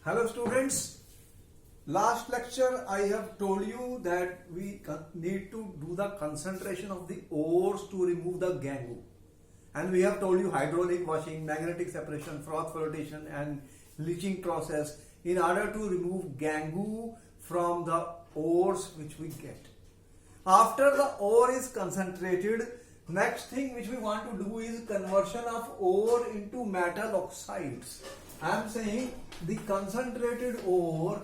Hello students, last lecture I have told you that we need to do the concentration of the ores to remove the gangue, and we have told you hydraulic washing, magnetic separation, froth flotation and leaching process in order to remove gangue from the ores which we get. After the ore is concentrated, next thing which we want to do is conversion of ore into metal oxides. I am saying the concentrated ore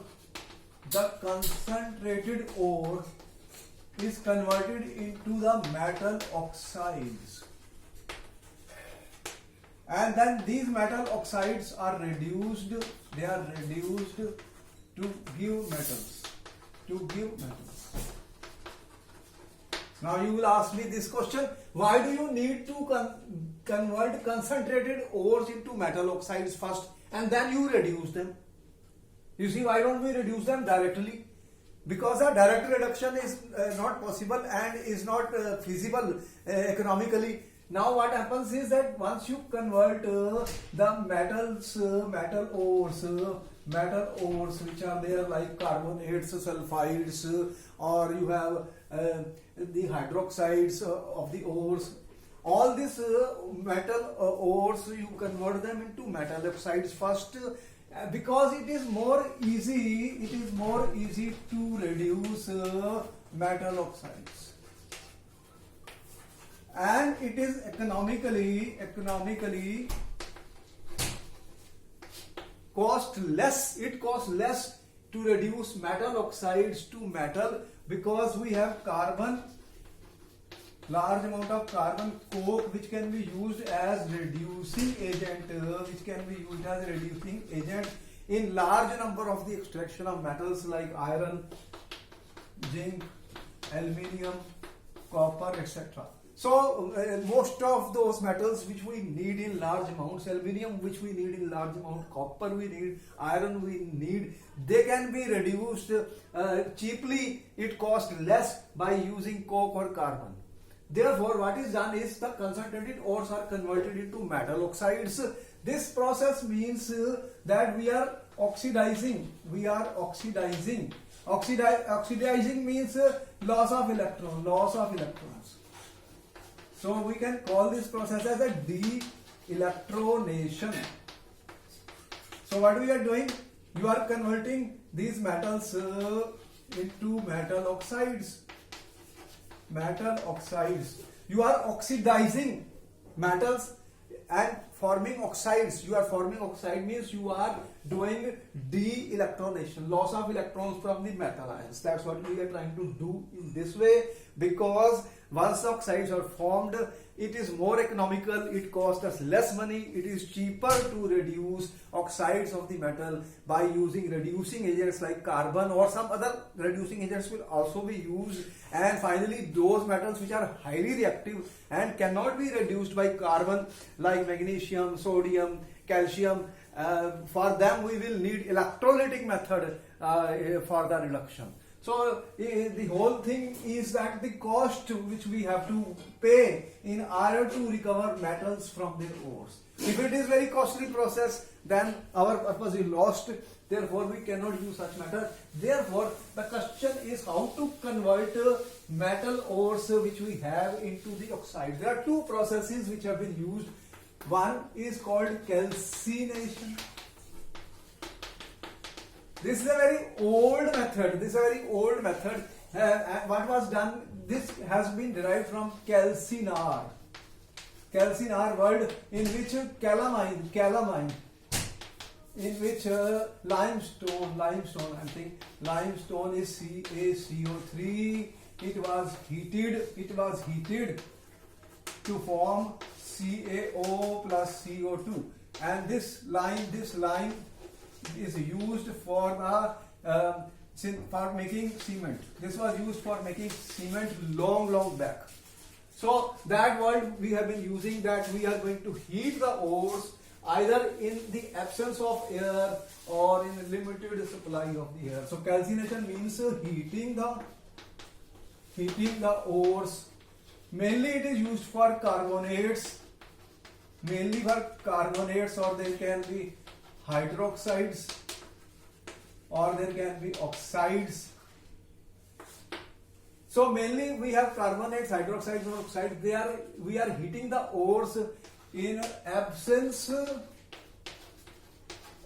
is converted into the metal oxides, and then these metal oxides are reduced. They are reduced to give metals. Now you will ask me this question: why do you need to convert concentrated ores into metal oxides first and then you reduce them? You see, why don't we reduce them directly? Because a direct reduction is not possible and is not feasible economically. Now what happens is that once you convert the metal ores which are there, like carbonates, sulfides, or you have the hydroxides of the ores, all these metal ores, you convert them into metal oxides first, because it is more easy to reduce metal oxides, and it is economically cost less. It costs less to reduce metal oxides to metal, because we have carbon, large amount of carbon, coke, which can be used as reducing agent, in large number of the extraction of metals like iron, zinc, aluminium, copper, etc. So most of those metals which we need in large amounts, aluminium which we need in large amount, copper we need, iron we need, they can be reduced cheaply. It costs less by using coke or carbon. Therefore, what is done is the concentrated ores are converted into metal oxides. This process means that we are oxidizing. Oxidizing means loss of electrons. So we can call this process as a de-electronation. So what we are doing? You are converting these metals into metal oxides. You are oxidizing metals and forming oxides. You are forming oxide means you are doing de-electronation, loss of electrons from the metal ions. That's what we are trying to do in this way, because once the oxides are formed, it is more economical, it costs us less money, it is cheaper to reduce oxides of the metal by using reducing agents like carbon, or some other reducing agents will also be used. And finally, those metals which are highly reactive and cannot be reduced by carbon, like magnesium, sodium, calcium, for them we will need electrolytic method for the reduction. So the whole thing is that the cost which we have to pay in order to recover metals from their ores. If it is very costly process, then our purpose is lost. Therefore, we cannot use such method. Therefore, the question is how to convert metal ores which we have into the oxide. There are two processes which have been used. One is called calcination. This is a very old method. What was done? This has been derived from calcinar word, in which calamine, in which limestone is CaCO3. It was heated to form CaO plus CO2, and this lime is used for making cement. This was used for making cement long back. So that word we have been using, that we are going to heat the ores either in the absence of air or in a limited supply of the air. So calcination means heating the ores. Mainly it is used for carbonates, or they can be hydroxides, or there can be oxides. So mainly we have carbonates, hydroxides or oxides. We are heating the ores in absence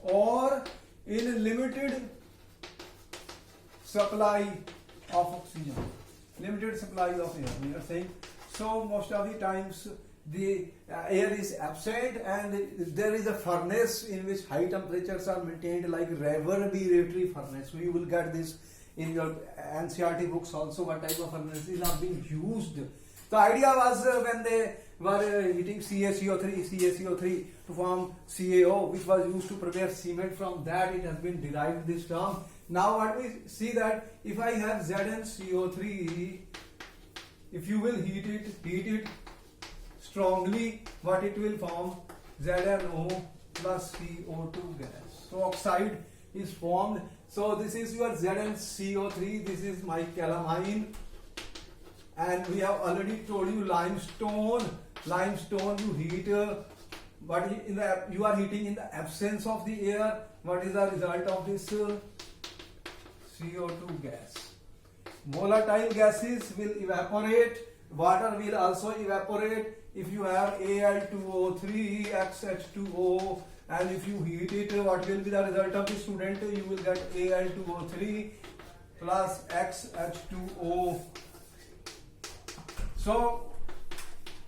or in limited supply of oxygen, limited supply of air. We are saying so most of the times the air is absent and there is a furnace in which high temperatures are maintained, like reverberatory furnace. So you will get this in your NCERT books also, what type of furnaces are being used. The idea was when they were heating CaCO3 to form CaO, which was used to prepare cement. From that it has been derived this term. Now what we see that if I have ZnCO3, if you will heat it strongly, what it will form? ZnO plus CO2 gas. So oxide is formed. So this is your ZnCO3, this is my calamine, and we have already told you limestone you heat, but you are heating in the absence of the air. What is the result of this? CO2 gas. Volatile gases will evaporate, water will also evaporate. If you have Al2O3, XH2O, and if you heat it, what will be the result of the student? You will get Al2O3 plus XH2O. So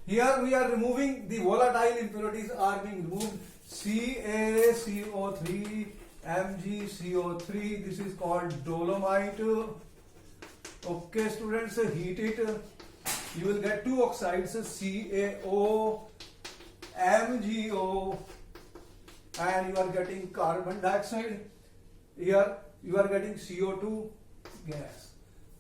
here we are removing the volatile impurities are being removed. CaCO3, MgCO3, this is called dolomite. Okay students, heat it, you will get two oxides, CaO, MgO, and you are getting carbon dioxide. Here you are getting CO2 gas.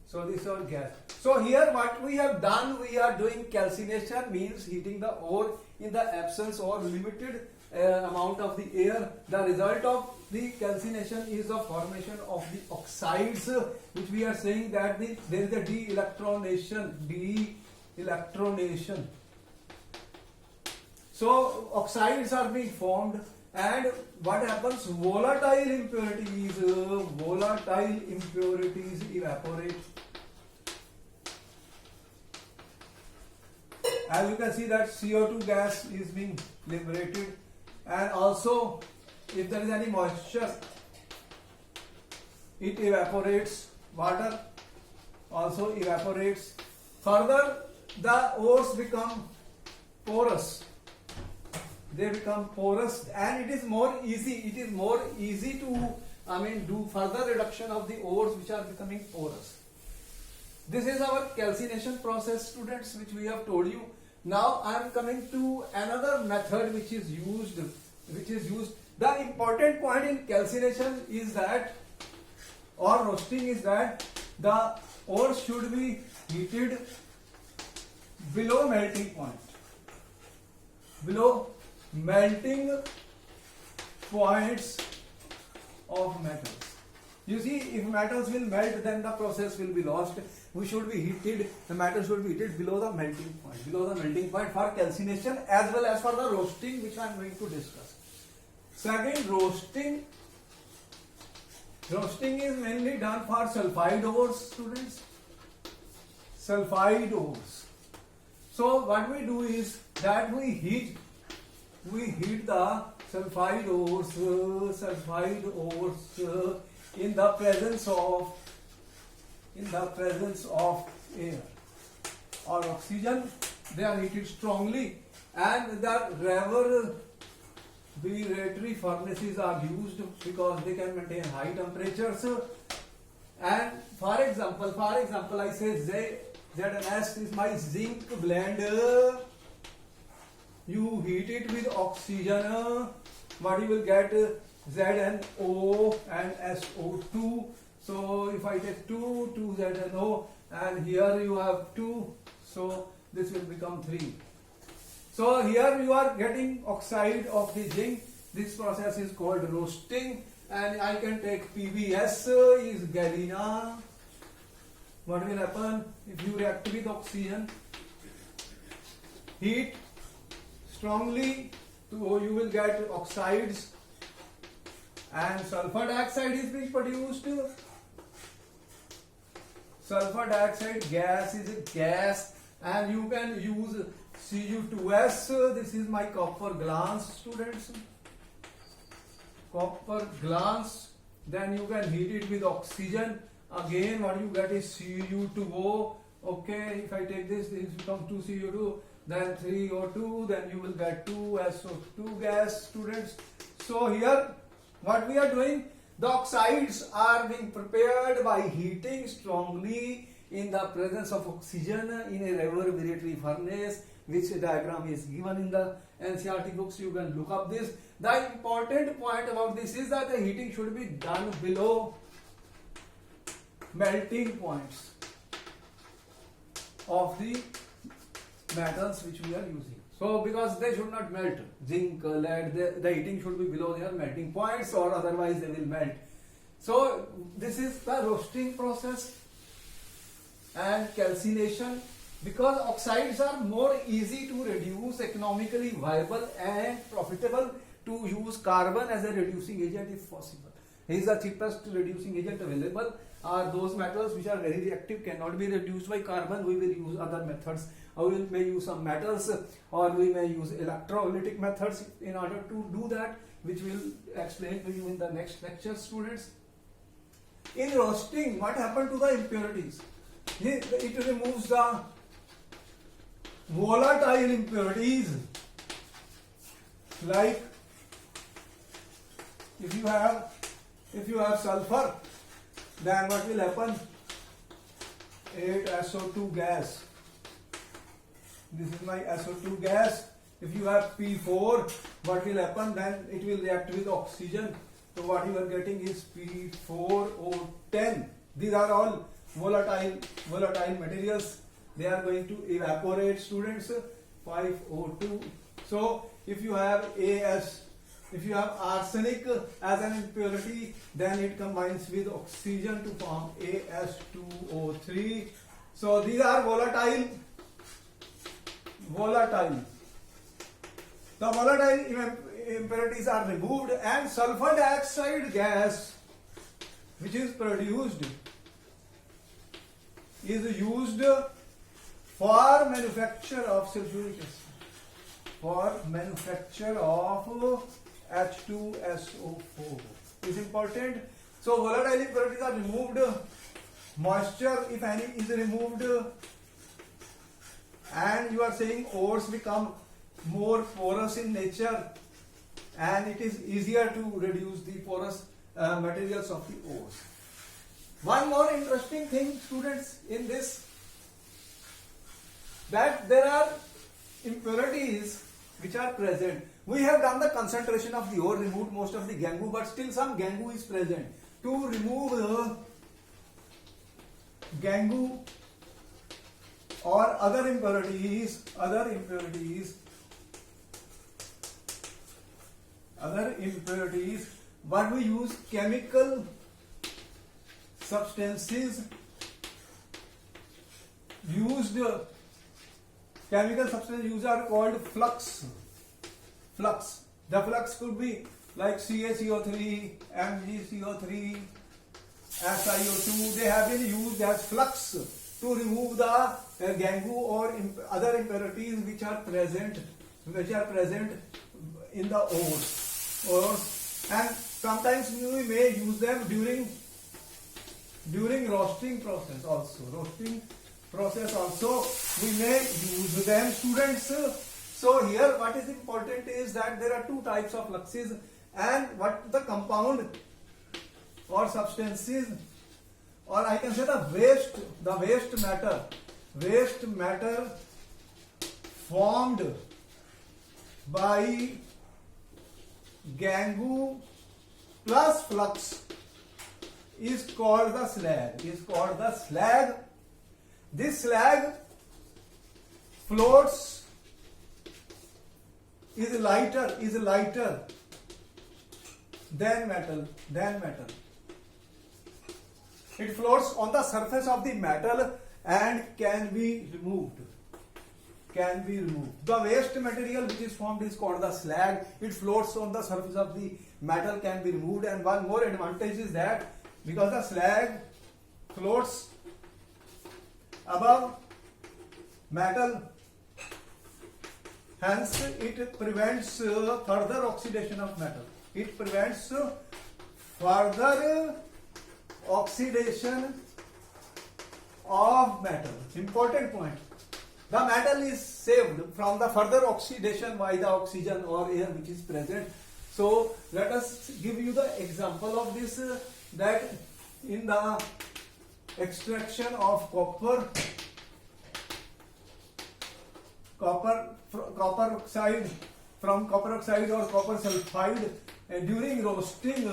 So this is our gas. So here what we have done, we are doing calcination, means heating the ore in the absence or limited amount of the air. The result of the calcination is the formation of the oxides, which we are saying that there is a de-electronation. So oxides are being formed, and what happens? Volatile impurities evaporate. As you can see that CO2 gas is being liberated, and also if there is any moisture, it evaporates. Water also evaporates. Further, the ores become porous. They become porous, and it is more easy to do further reduction of the ores which are becoming porous. This is our calcination process, students, which we have told you. Now I am coming to another method which is used. The important point in calcination is that, or roasting, is that the ore should be heated below melting point. Below melting points of metals. You see, if metals will melt, then the process will be lost. We should be heated, the metal should be heated below the melting point for calcination as well as for the roasting, which I am going to discuss. Second, roasting. Roasting is mainly done for sulfide ores, students. Sulfide ores. So what we do is that we heat the sulfide ores in the presence of air or oxygen. They are heated strongly, and the reverberatory furnaces are used because they can maintain high temperatures. And for example, I say ZnS is my zinc blend. You heat it with oxygen, what you will get? ZnO and SO2. So if I take 2 ZnO, and here you have 2, so this will become 3. So here you are getting oxide of the zinc. This process is called roasting, and I can take PBS is galena. What will happen if you react with oxygen? Heat strongly, so you will get oxides, and sulfur dioxide is being produced. Sulfur dioxide gas is a gas, and you can use Cu2s. This is my copper glance, students. Copper glance. Then you can heat it with oxygen. Again, what you get is Cu2O. Okay, if I take this becomes 2 Cu2, then 3 O2, then you will get 2 SO2 gas, students. So here, what we are doing, the oxides are being prepared by heating strongly in the presence of oxygen in a reverberatory furnace, which diagram is given in the NCERT books. You can look up this. The important point about this is that the heating should be done below melting points of the metals which we are using. So because they should not melt, zinc, lead, the heating should be below their melting points, or otherwise they will melt. So this is the roasting process and calcination. Because oxides are more easy to reduce, economically viable and profitable to use carbon as a reducing agent if possible. He is the cheapest reducing agent available. Are those metals which are very reactive, cannot be reduced by carbon. We will use other methods, or we may use some metals, or we may use electrolytic methods in order to do that, which we will explain to you in the next lecture, students. In roasting, what happened to the impurities? It removes the volatile impurities, like if you have sulfur, then what will happen? 8SO2 gas. This is my SO2 gas. If you have P4, what will happen? Then it will react with oxygen. So what you are getting is P4O10. These are all volatile materials. They are going to evaporate, students. 5O2. So if you have arsenic as an impurity, then it combines with oxygen to form As2O3. So these are volatile. The volatile impurities are removed, and sulfur dioxide gas, which is produced, is used for manufacture of sulfuric acid, for manufacture of H2SO4 is important. So volatile impurities are removed, moisture if any is removed, and you are saying ores become more porous in nature, and it is easier to reduce the porous materials of the ores. One more interesting thing, students, in this, that there are impurities which are present. We have done the concentration of the ore, removed most of the gangu, but still some gangu is present. To remove the gangu or other impurities, what we use, chemical substances used. Chemical substances used are called flux. The flux could be like CaCO3, MgCO3, SiO2. They have been used as flux to remove the gangu or other impurities which are present in the ores. And sometimes we may use them during roasting process also. We may use them, students. So here what is important is that there are two types of fluxes, and what the compound or substances, or I can say the waste matter formed by gangu plus flux is called the slag. This slag floats, is lighter than metal. It floats on the surface of the metal and can be removed. The waste material which is formed is called the slag. It floats on the surface of the metal can be removed. And one more advantage is that because the slag floats above metal, hence it prevents further oxidation of metal. It prevents further oxidation of metal. Important point. The metal is saved from the further oxidation by the oxygen or air which is present. So let us give you the example of this, that in the extraction of copper oxide from copper oxide or copper sulfide, during roasting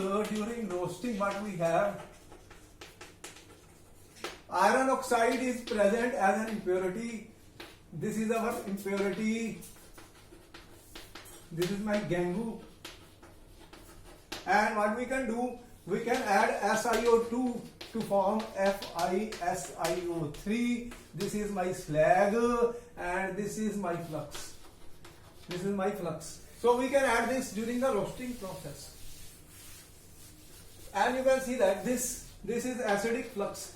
what we have, iron oxide is present as an impurity. This is our impurity. This is my Gangu. And what we can do, we can add SiO2 to form FiSiO3. This is my slag and this is my flux. This is my flux. So we can add this during the roasting process. And you can see that this is acidic flux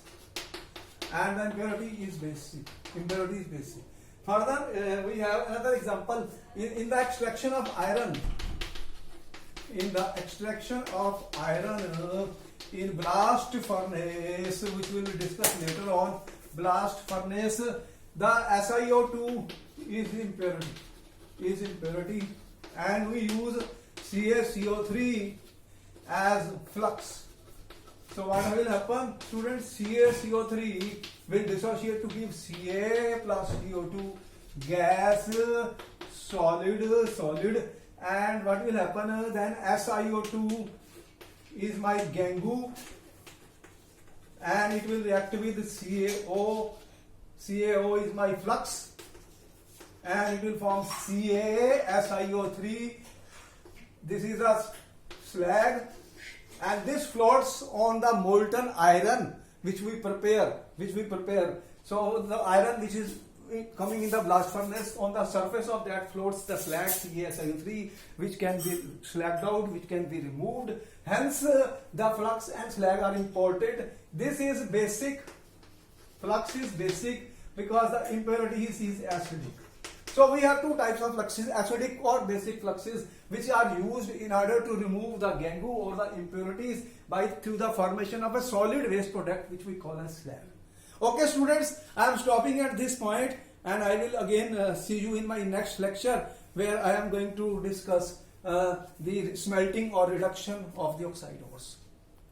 and the impurity is basic. Impurity is basic. Further, we have another example in the extraction of iron. In the extraction of iron in blast furnace, which we will discuss later on, blast furnace, the SiO2 is impurity, and we use CaCO3 as flux. So what will happen, students? CaCO3 will dissociate to give Ca plus CO2, gas, solid, and what will happen then? SiO2 is my Gangu and it will react with CaO. CaO is my flux and it will form CaSiO3. This is a slag and this floats on the molten iron which we prepare. So the iron which is coming in the blast furnace, on the surface of that floats the slag CaSiO3, which can be slagged out, which can be removed. Hence the flux and slag are important. This is basic. Flux is basic because the impurity is acidic. So we have two types of fluxes, acidic or basic fluxes, which are used in order to remove the Gangu or the impurities through the formation of a solid waste product which we call as slag. Okay students, I am stopping at this point and I will again see you in my next lecture where I am going to discuss the smelting or reduction of the oxide ores.